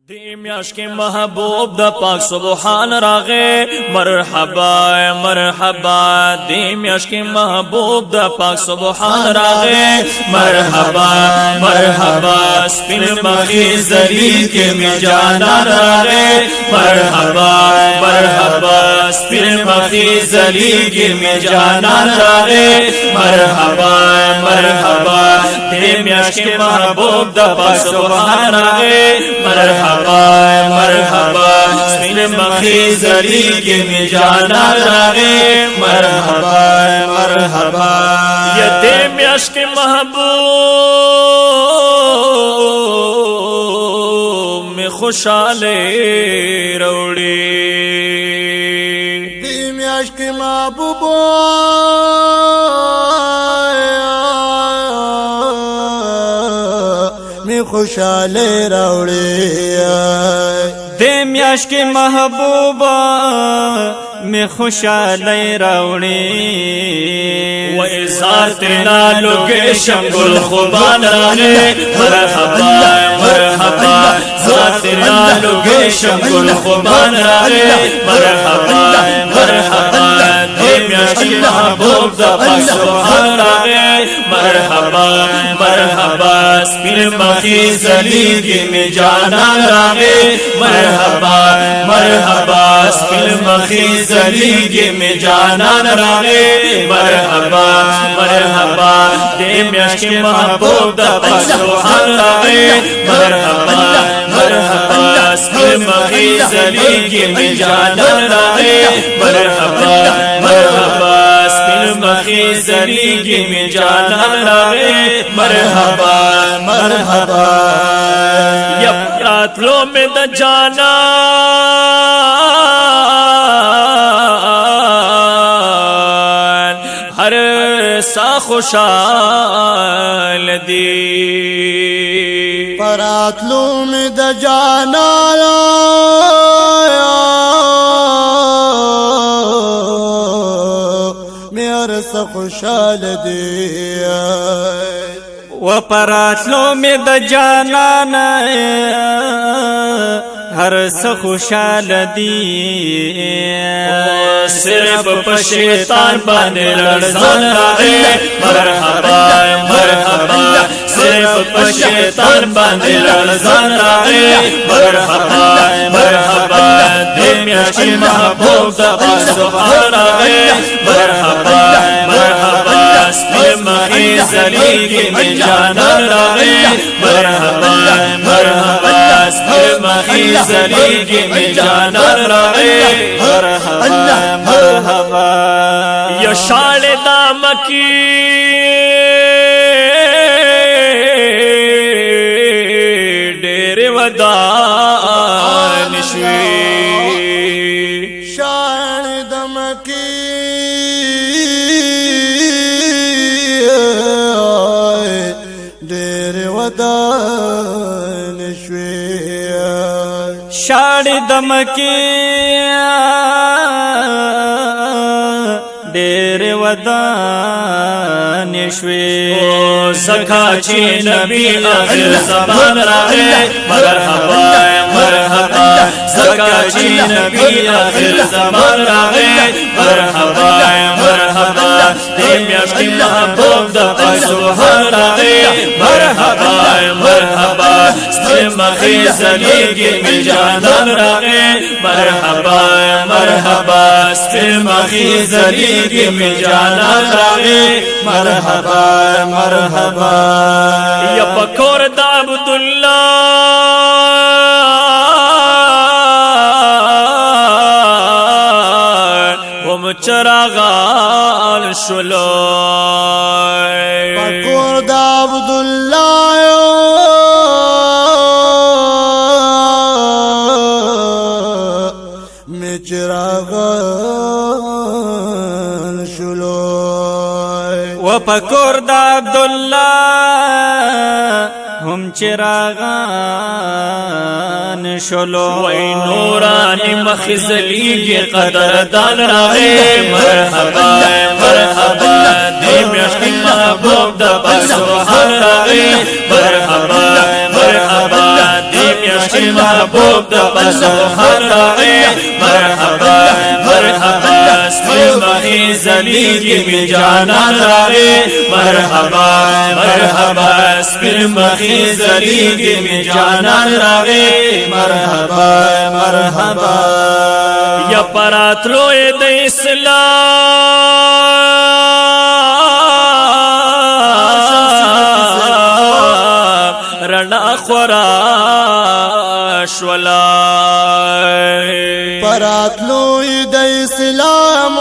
دی میاش کے محبوب دا پاک سبحان راغے مرحبا مرحبا دی میاش کے محبوب دا پاک سبحان راغے مرحبا مرحبا سپن مخی زلیل کے میں جانا راغے مرحبا مرحبا سپن مخی زلیل کے میں جانا راغے مرحبا مرحبا دی میاش کے محبوب دا پاک سبحان راغے مرحبا مرحبا سپین مخی زلیل کے میں جانا راغے مرحبا مرحبا یتیم عشق محبوب میں خوشحالے روڑی یتیم عشق محبوب میں خوشحالے روڑے دے میاش کے محبوبہ میں خوشحالی روڑی و اظہار تینا لوگے شنگل خوبان راغے مرحبا مرحبا ذات تینا لوگے شنگل خوبان راغے مرحبا مرحبا دے میاش کے محبوب دا پاک سبحان راغے مرحبا مرحبا سپین مخی زلیل کے میں جانا راغے مرحبا مرحبا سپین مخی زلیل کے میں جانا راغے مرحبا مرحبا دے میاش کے محبوب دا پاک سبحان راغے مرحبا مرحبا سپین مخی زلیل کے میں جانا راغے مرحبا مرحبا سپین مخی زلیل کے میں جانا راغے مرحبا مرحبا یا راتلوں میں دا جانا ہر سا خوشحال دی پراتلو میں دا جانا میں عرص خوشحال دی و پراتلو میں د جانانا ہر سا خوشحال دی صرف پشیطان بانے لرزان راغے مرحبا مرحبا صرف پشیطان بانے لرزان راغے مرحبا مرحبا دے میاش کے محبوب دا پاک سبحان راغے مرحبا مرحبا سپین مخی زلیل کے میں جانا راغے مرحبا مرحبا سپین مخی زلیل کے میں جانا راغے مرحبا مرحبا یا شال دامکی ڈیر ودان شوی شان دمکی دیر ودان شوی شاڑ دمکی دیر ودان شوی سکھا چی نبی آخر زمان راغے مرحبا مرحبا سکھا چی نبی آخر زمان راغے مرحبا مرحبا دے میاش کی محبوب دا پاک سبحان راغے مرحبا مرحبا سپین مخی زلیل کے میں جانا راغے مرحبا مرحبا سپین مخی زلیل کے میں جانا راغے مرحبا مرحبا یا پکور دا عبداللہ ہم چراغان شلو پکور دا عبداللہ میں چراغان شلو و پکور دا عبداللہ ہم چراغان شلو وی نورانی مخی زلیل کے قدردان راغے مرحبا مرحبا دے میاش کی محبوب دا پاک سبحان راغے مرحبا مرحبا دے میاش میاشتې محبوب د پسوهان راغی مرحبا مرحبا سپین مخی زلیگی می جانان راغی مرحبا مرحبا سپین مخی زلیگی می جانان راغی مرحبا مرحبا یا پراتلو د اسلام رڼا خورا شولا پراتلو د اسلام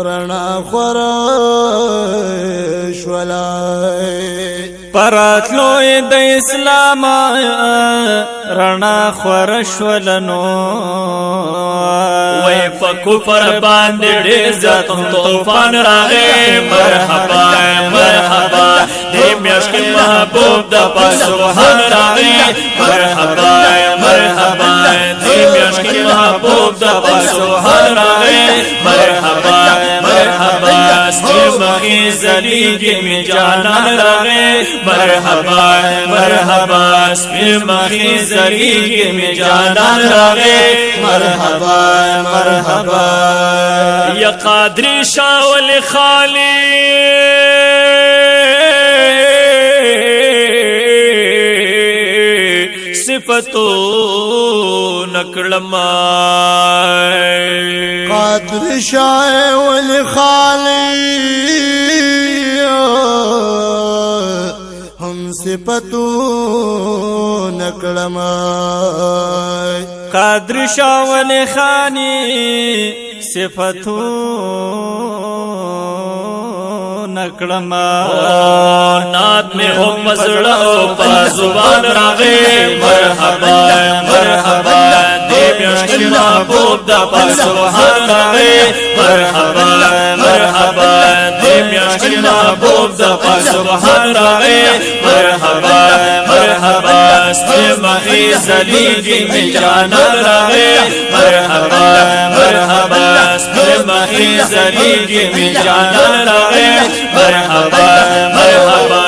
رڼا خورا شولا پراتلو د اسلام رڼا خور شولنو وای په کفر باندې ډېر زیات طوفان راغی مرحبا مرحبا دې میاشتې محبوب د پسوهان راغی مرحبا مرحبا دې میاشتې محبوب د پسوهان راغی مرحبا مرحبا سپین مخی زلیگی می جانان راغی مرحبا مرحبا سپین مخی زلیگی می جانان راغی مرحبا مرحبا یا قادری شاول خالی صفتو نکړما قادر شاه ول خالی هم صفتو نکړما قادر شاول خانی صفتو نکړما نات میں هم مزړو په زبان راغی مرحبا مرحبا دې میاشتې محبوب د پسوهان راغی مرحبا مرحبا دې میاشتې محبوب د پسوهان راغی مرحبا مرحبا سپین مخی زلیگی می جانان راغی مرحبا مرحبا سپین مخی زلیگی می جانان راغی مرحبا مرحبا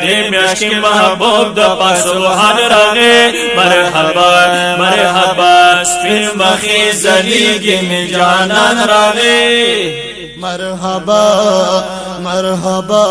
دې میاشتې محبوب د پسوهان راغی مرحبا مرحبا سپین مخی زلیگی می جانان راغی مرحبا مرحبا